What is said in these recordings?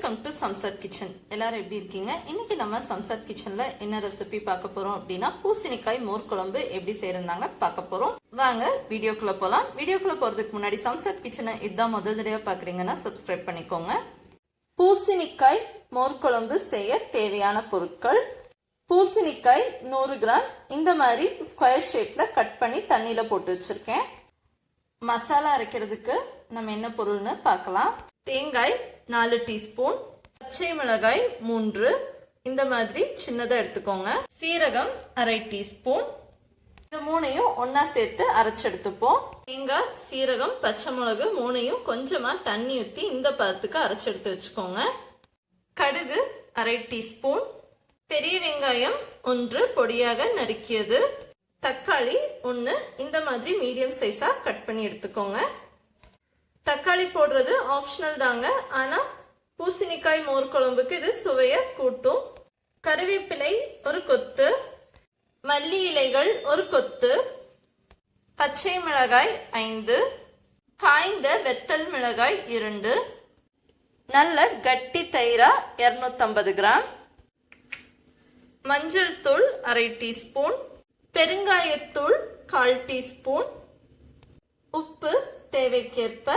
Welcome to Shamshad kitchen. எல்லாரும் எப்படி இருக்கீங்க? இன்னைக்கு நம்ம சம்சாத் கிச்சன்ல என்ன ரெசிபி பார்க்க போறோம் அப்படின்னா பூசணிக்காய் மோர் குழம்பு எப்படி செய்யறாங்க பார்க்க போறோம். வாங்க வீடியோக்குள்ள போலாம். வீடியோக்குள்ள போறதுக்கு முன்னாடி சம்சாத் கிச்சனை இதுதான் முதல் தடவை பாக்குறீங்கன்னா சப்ஸ்கிரைப் பண்ணிக்கோங்க. பூசணிக்காய் மோர் குழம்பு செய்ய தேவையான பொருட்கள்: பூசணிக்காய் 100 கிராம் இந்த மாதிரி ஸ்கொயர் ஷேப்ல கட் பண்ணி தண்ணியில போட்டு வச்சிருக்கேன். மசாலா அரைக்கிறதுக்கு நம்ம என்ன பொருள்னு பார்க்கலாம். தேங்காய் 4 டீஸ்பூன், பச்சை மிளகாய் 3 இந்த மாதிரி சின்னதா எடுத்துக்கோங்க. சீரகம் 1/2 டீஸ்பூன். இந்த மூணையும் ஒன்னா சேர்த்து அரைச்சு எடுத்துப்போம். தேங்காய், சீரகம், பச்சை மிளகு மூணையும் கொஞ்சமா தண்ணி ஊத்தி இந்த பதத்துக்கு அரைச்சு எடுத்து வச்சுக்கோங்க. கடுகு 1/2 டீஸ்பூன், பெரிய வெங்காயம் 1 பொடியாக நறுக்கியது, தக்காளி 1 இந்த மாதிரி மீடியம் சைஸா கட் பண்ணி எடுத்துக்கோங்க. தக்காளி போடுறது ஆப்ஷனல் தாங்க, ஆனா பூசணிக்காய் மோர் குழம்புக்கு இது சுவைய கூட்டும். கருவேப்பிலை 1 கொத்து, மல்லி இலைகள் 1 கொத்து, பச்சை மிளகாய் 5, காய்ந்த வெத்தல் மிளகாய் 2, நல்ல கட்டி தயிரா 250 கிராம், மஞ்சள் தூள் 1/2 டீஸ்பூன், பெருங்காயத்தூள் 1/4 டீஸ்பூன், உப்பு தேவைக்கேற்ப.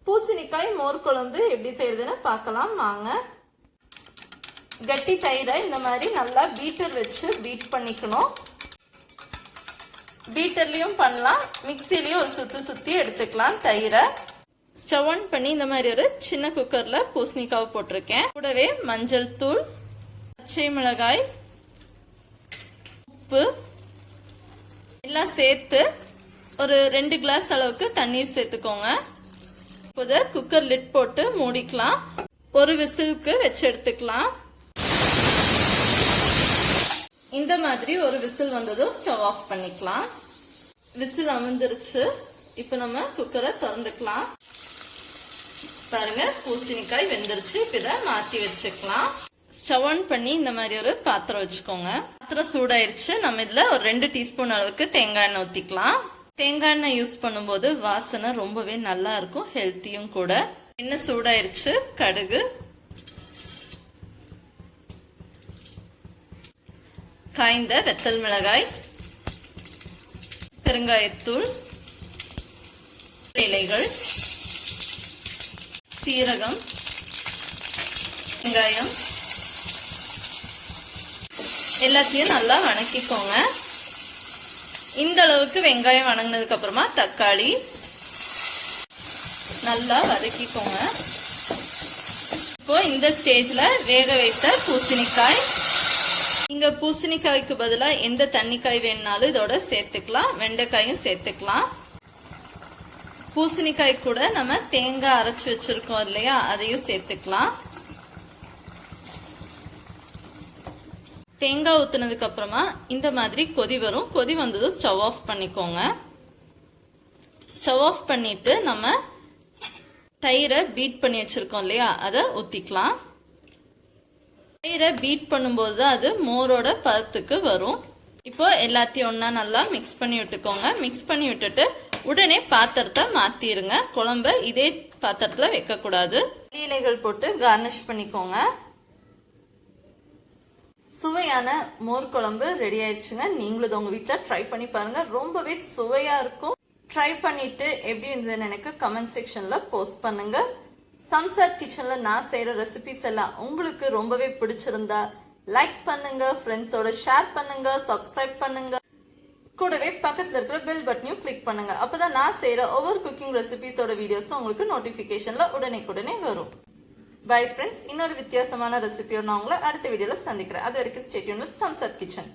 பூசணிக்காய் மோர் குழம்பு எப்படி செய்யறதுன்னு பார்க்கலாம் வாங்க. கட்டி தயிரை இந்த மாதிரி நல்லா பீட்டர் வச்சு பீட் பண்ணிக்கணும். பீட்டர்லயும் பண்ணலாம், மிக்சிலயும் ஒரு சுத்தி எடுத்துக்கலாம். தயிரை ஸ்டவ் ஆன் பண்ணி இந்த மாதிரி ஒரு சின்ன குக்கர்ல பூசணிக்காய் போட்டிருக்கேன். கூடவே மஞ்சள் தூள், பச்சை மிளகாய், உப்பு எல்லாம் சேர்த்து ஒரு 2 கிளாஸ் அளவுக்கு தண்ணீர் சேர்த்துக்கோங்க. இப்போது குக்கர் லிட் போட்டு மூடிக்கலாம். ஒரு விசிலுக்கு வச்சு எடுத்துக்கலாம். இந்த மாதிரி ஒரு விசில் வந்ததும் ஸ்டவ் ஆஃப் பண்ணிக்கலாம். விசில் அமர்ந்துருச்சு. இப்போ நம்ம குக்கரை திறந்துக்கலாம். பாருங்க, பூசணிக்காய் வெந்துருச்சு. இப்ப இதை மாற்றி வச்சுக்கலாம். ஸ்டவ் ஆன் பண்ணி இந்த மாதிரி ஒரு பாத்திரம் வச்சுக்கோங்க. பாத்திரம் சூடாயிருச்சு. நம்ம இதுல ஒரு 2 டீஸ்பூன் அளவுக்கு தேங்காய் எண்ணெய் ஊத்திக்கலாம். தேங்காய் எண்ணெய் யூஸ் பண்ணும்போது வாசனை ரொம்பவே நல்லா இருக்கும், ஹெல்த்தியும் கூட. எண்ணெய் சூடாயிருச்சு. கடுகு, காய்ந்த வெத்தல் மிளகாய், பெருங்காயத்தூள், இலைகள், சீரகம், வெங்காயம் எல்லாத்தையும் நல்லா வணக்கிக்கோங்க. இந்த அளவுக்கு வெங்காயம் வணங்கினதுக்கு அப்புறமா தக்காளி நல்லா வதக்கிக்கோங்க. இப்போ இந்த ஸ்டேஜ்ல வேக வைத்த பூசணிக்காய், இங்க பூசணிக்காய்க்கு பதிலா எந்த தண்ணிக்காய் வேணுனாலும் இதோட சேர்த்துக்கலாம். வெண்டைக்காயும் சேர்த்துக்கலாம். பூசணிக்காய் கூட நம்ம தேங்காய் அரைச்சு வச்சிருக்கோம் இல்லையா, அதையும் சேர்த்துக்கலாம். தேங்காய் ஊத்துனதுக்கு அப்புறமா இந்த மாதிரி கொதி வரும். கொதி வந்ததும் ஸ்டவ் ஆஃப் பண்ணிக்கோங்க. ஸ்டவ் ஆஃப் பண்ணிட்டு நம்ம தயிரை பீட் பண்ணி வச்சிருக்கோம் இல்லையா, அதை ஊத்திக்கலாம். தயிரை பீட் பண்ணும்போது தான் அது மோரோட பதத்துக்கு வரும். இப்போ எல்லாத்தையும் ஒன்னா நல்லா மிக்ஸ் பண்ணி விட்டுக்கோங்க. மிக்ஸ் பண்ணி விட்டுட்டு உடனே பாத்திரத்தை மாத்திருங்க. குழம்பு இதே பாத்திரத்துல வைக்க கூடாது. இலைகள் போட்டு கார்னிஷ் பண்ணிக்கோங்க. சுவையான மோர் குழம்பு ரெடி ஆயிடுச்சுங்க. நீங்களும் உங்க வீட்டுல ட்ரை பண்ணி பாருங்க. ரொம்பவே சுவையா இருக்கும். ட்ரை பண்ணிட்டு எப்படி இருந்ததுன்னு எனக்கு கமெண்ட் செக்ஷன்ல போஸ்ட் பண்ணுங்க. சம்சாத் கிச்சன்ல நான் செய்யற ரெசிபிஸ் எல்லாம் உங்களுக்கு ரொம்பவே பிடிச்சிருந்தா லைக் பண்ணுங்க, ஃப்ரெண்ட்ஸோட ஷேர் பண்ணுங்க, சப்ஸ்கிரைப் பண்ணுங்க. கூடவே பக்கத்துல இருக்கிற பெல் பட்டனையும் கிளிக் பண்ணுங்க. அப்பதான் நான் செய்யற ஒவ்வொரு குக்கிங் ரெசிபிஸோட வீடியோஸ் உங்களுக்கு நோட்டிபிகேஷன்ல உடனே வரும். Bye friends. இன்னொரு வித்தியாசமான ரெசிபியோட நான் உங்களை அடுத்த வீடியோல சந்திக்கிறேன். அது வரைக்கும் stay tune with Shamshad kitchen.